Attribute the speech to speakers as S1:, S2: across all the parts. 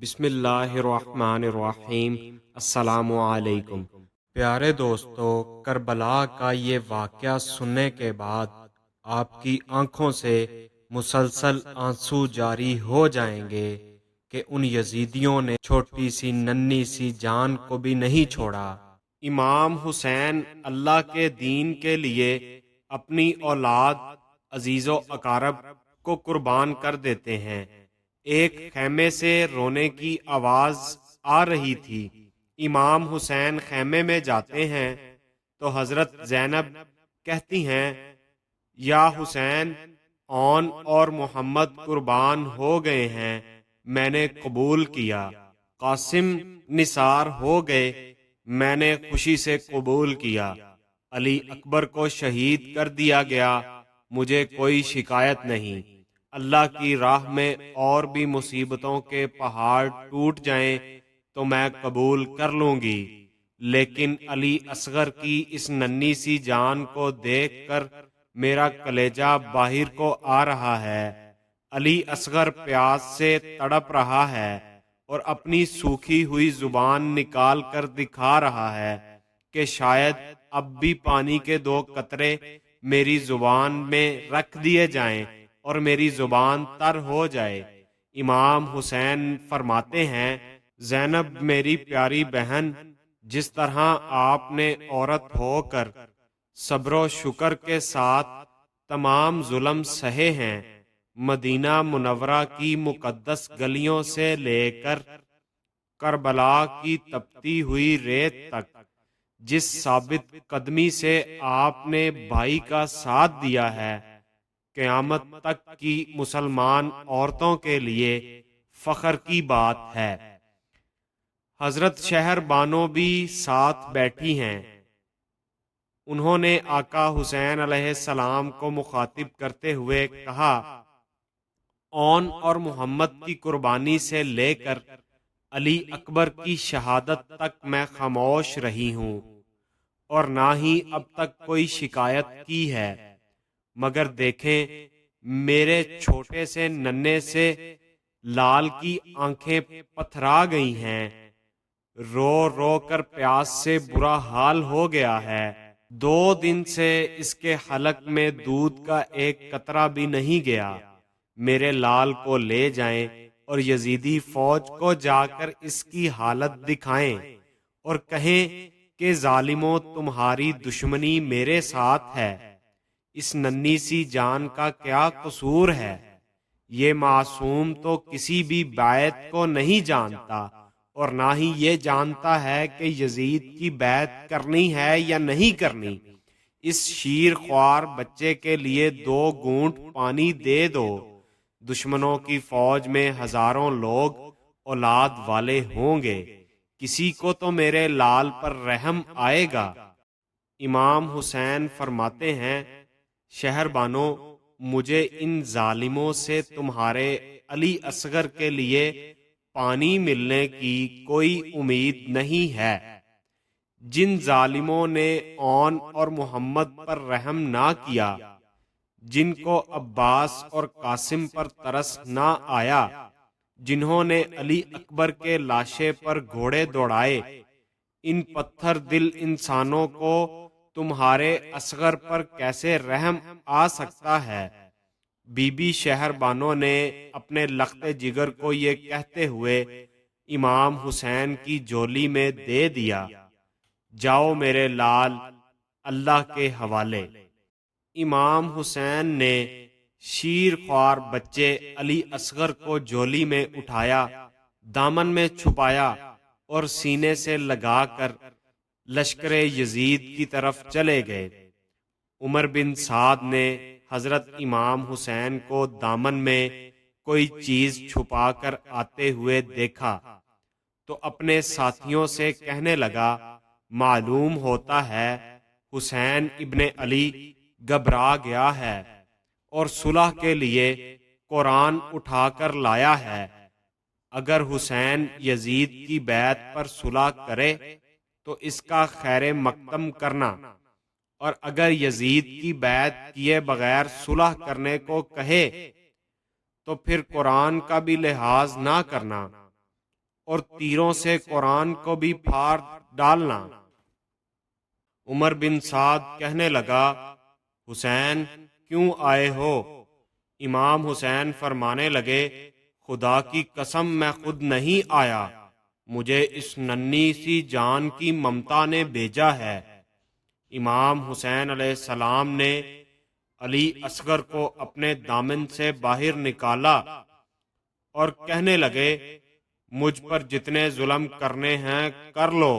S1: بسم اللہ الرحمن الرحیم۔ السلام علیکم۔ پیارے دوستو، کربلا کا یہ واقعہ سننے کے بعد آپ کی آنکھوں سے مسلسل آنسو جاری ہو جائیں گے کہ ان یزیدیوں نے چھوٹی سی ننھی سی جان کو بھی نہیں چھوڑا۔ امام حسین اللہ کے دین کے لیے اپنی اولاد عزیز و اقارب کو قربان کر دیتے ہیں۔ ایک خیمے سے رونے کی آواز آ رہی تھی۔ امام حسین خیمے میں جاتے ہیں تو حضرت زینب کہتی ہیں، یا حسین، اون اور محمد قربان ہو گئے ہیں، میں نے قبول کیا۔ قاسم نثار ہو گئے، میں نے خوشی سے قبول کیا۔ علی اکبر کو شہید کر دیا گیا، مجھے کوئی شکایت نہیں۔ اللہ کی راہ میں اور بھی مصیبتوں کے پہاڑ ٹوٹ جائیں تو میں قبول کر لوں گی، لیکن علی اصغر کی اس ننھی سی جان کو دیکھ کر میرا کلیجہ باہر کو آ رہا ہے۔ علی اصغر پیاس سے تڑپ رہا ہے اور اپنی سوکھی ہوئی زبان نکال کر دکھا رہا ہے کہ شاید اب بھی پانی کے 2 قطرے میری زبان میں رکھ دیے جائیں اور میری زبان تر ہو جائے۔ امام حسین فرماتے ہیں، زینب میری پیاری بہن، جس طرح آپ نے عورت ہو کر صبر و شکر کے ساتھ تمام ظلم سہے ہیں، مدینہ منورہ کی مقدس گلیوں سے لے کر کربلا کی تپتی ہوئی ریت تک جس ثابت قدمی سے آپ نے بھائی کا ساتھ دیا ہے، قیامت تک کی مسلمان عورتوں کے لیے فخر کی بات ہے۔ حضرت شہر بانو بھی ساتھ بیٹھی ہیں۔ انہوں نے آقا حسین علیہ السلام کو مخاطب کرتے ہوئے کہا، اون اور محمد کی قربانی سے لے کر علی اکبر کی شہادت تک میں خاموش رہی ہوں اور نہ ہی اب تک کوئی شکایت کی ہے، مگر دیکھیں میرے چھوٹے سے ننھے سے لال کی آنکھیں پتھرا گئی ہیں، رو رو کر پیاس سے برا حال ہو گیا ہے، 2 دن سے اس کے حلق میں دودھ کا ایک قطرہ بھی نہیں گیا۔ میرے لال کو لے جائیں اور یزیدی فوج کو جا کر اس کی حالت دکھائیں اور کہیں کہ ظالموں، تمہاری دشمنی میرے ساتھ ہے، اس ننھی سی جان کا کیا قصور ہے؟ یہ معصوم تو کسی بھی بیعت کو نہیں جانتا اور نہ ہی یہ جانتا ہے کہ یزید کی بیعت کرنی ہے یا نہیں کرنی۔ اس شیر خوار بچے کے لیے 2 گھونٹ پانی دے دو۔ دشمنوں کی فوج میں ہزاروں لوگ اولاد والے ہوں گے، کسی کو تو میرے لال پر رحم آئے گا۔ امام حسین فرماتے ہیں، شہر بانو، مجھے ان ظالموں سے تمہارے علی اصغر کے لیے پانی ملنے کی کوئی امید نہیں ہے۔ جن ظالموں نے اون اور محمد پر رحم نہ کیا، جن کو عباس اور قاسم پر ترس نہ آیا، جنہوں نے علی اکبر کے لاشے پر گھوڑے دوڑائے، ان پتھر دل انسانوں کو تمہارے اصغر پر کیسے رحم آ سکتا ہے؟ بی بی شہر بانو نے اپنے لخت جگر کو یہ کہتے ہوئے امام حسین کی جولی میں دے دیا، جاؤ میرے لال اللہ کے حوالے۔ امام حسین نے شیر خوار بچے علی اصغر کو جولی میں اٹھایا، دامن میں چھپایا اور سینے سے لگا کر لشکر یزید کی طرف چلے گئے۔ عمر بن سعد نے حضرت امام حسین کو دامن میں کوئی چیز چھپا کر آتے ہوئے دیکھا تو اپنے ساتھیوں سے کہنے لگا، معلوم ہوتا ہے حسین ابن علی گھبرا گیا ہے اور صلح کے لیے قرآن اٹھا کر لایا ہے۔ اگر حسین یزید کی بیعت پر صلح کرے تو اس کا خیر مقدم کرنا، اور اگر یزید کی بیعت کیے بغیر صلح کرنے کو کہے تو پھر قرآن کا بھی لحاظ نہ کرنا۔ اور تیروں سے قرآن کو بھی پھاڑ ڈالنا۔ عمر بن سعد کہنے لگا، حسین کیوں آئے ہو؟ امام حسین فرمانے لگے، خدا کی قسم میں خود نہیں آیا، مجھے اس ننھی سی جان کی ممتا نے بھیجا ہے۔ امام حسین علیہ السلام نے علی اصغر کو اپنے دامن سے باہر نکالا اور کہنے لگے، مجھ پر جتنے ظلم کرنے ہیں کر لو،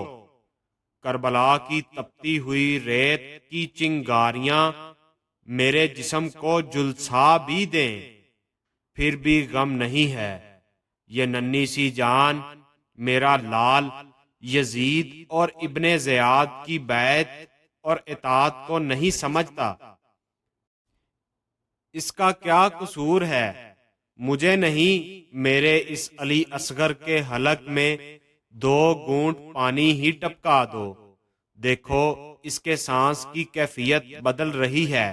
S1: کربلا کی تپتی ہوئی ریت کی چنگاریاں میرے جسم کو جلسا بھی دیں، پھر بھی غم نہیں ہے۔ یہ ننھی سی جان میرا لال یزید اور ابن زیاد کی بیعت اور اطاعت کو نہیں سمجھتا، اس کا کیا قصور ہے؟ مجھے نہیں، میرے اس علی اصغر کے حلق میں 2 گھونٹ پانی ہی ٹپکا دو، دیکھو اس کے سانس کی کیفیت بدل رہی ہے،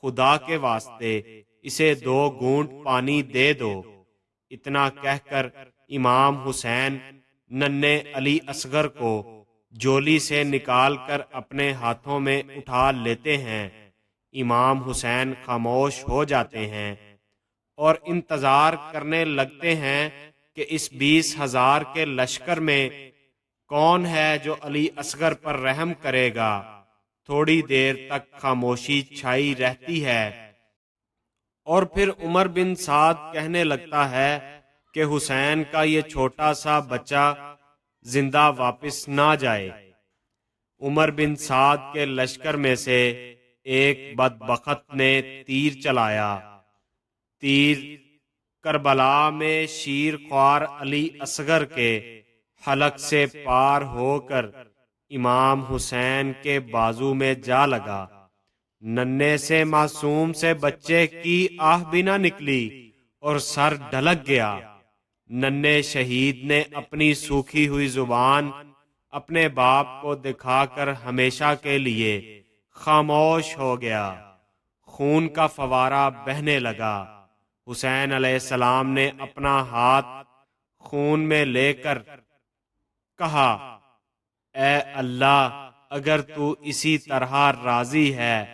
S1: خدا کے واسطے اسے 2 گھونٹ پانی دے دو۔ اتنا کہہ کر امام حسین ننھے علی اصغر کو جولی سے نکال کر اپنے ہاتھوں میں اٹھا لیتے ہیں۔ امام حسین خاموش ہو جاتے ہیں اور انتظار کرنے لگتے ہیں کہ اس 20,000 کے لشکر میں کون ہے جو علی اصغر پر رحم کرے گا۔ تھوڑی دیر تک خاموشی چھائی رہتی ہے اور پھر عمر بن سعد کہنے لگتا ہے کہ حسین کا یہ چھوٹا سا بچہ زندہ واپس نہ جائے۔ عمر بن سعد کے لشکر میں سے ایک بدبخت نے تیر چلایا، تیر کربلا میں شیر خوار علی اصغر کے حلق سے پار ہو کر امام حسین کے بازو میں جا لگا۔ ننھے سے معصوم سے بچے کی آہ بھی نہ نکلی اور سر ڈھلک گیا۔ ننھے شہید نے اپنی سوکھی ہوئی زبان اپنے باپ کو دکھا کر ہمیشہ کے لیے خاموش ہو گیا۔ خون کا فوارہ بہنے لگا۔ حسین علیہ السلام نے اپنا ہاتھ خون میں لے کر کہا، اے اللہ، اگر تو اسی طرح راضی ہے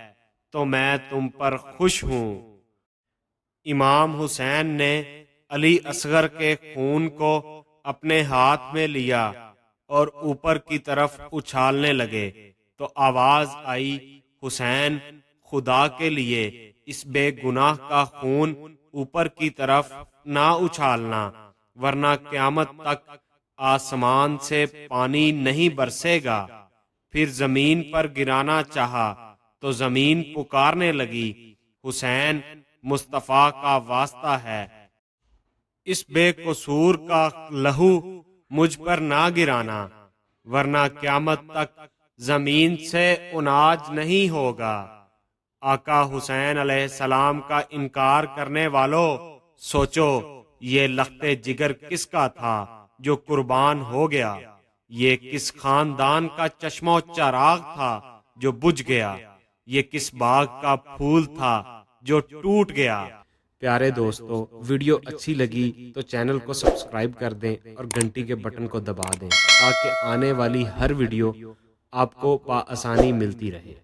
S1: تو میں تم پر خوش ہوں۔ امام حسین نے علی اصغر کے خون کو اپنے ہاتھ میں لیا اور اوپر کی طرف اچھالنے لگے تو آواز آئی، حسین، خدا کے لیے اس بے گناہ کا خون اوپر کی طرف نہ اچھالنا، ورنہ قیامت تک آسمان سے پانی نہیں برسے گا۔ پھر زمین پر گرانا چاہا تو زمین پکارنے لگی، حسین، مصطفیٰ کا واسطہ ہے، اس بے قصور کا لہو مجھ پر نہ گرانا، ورنہ قیامت تک زمین سے اناج نہیں ہوگا۔ آقا حسین علیہ السلام کا انکار کرنے والوں، سوچو یہ لخت جگر کس کا تھا جو قربان ہو گیا؟ یہ کس خاندان کا چشمہ و چراغ تھا جو بجھ گیا؟ یہ کس باغ کا پھول تھا جو ٹوٹ گیا؟
S2: پیارے دوستو، ویڈیو اچھی لگی تو چینل کو سبسکرائب کر دیں اور گھنٹی کے بٹن کو دبا دیں تاکہ آنے والی ہر ویڈیو آپ کو بآسانی ملتی رہے۔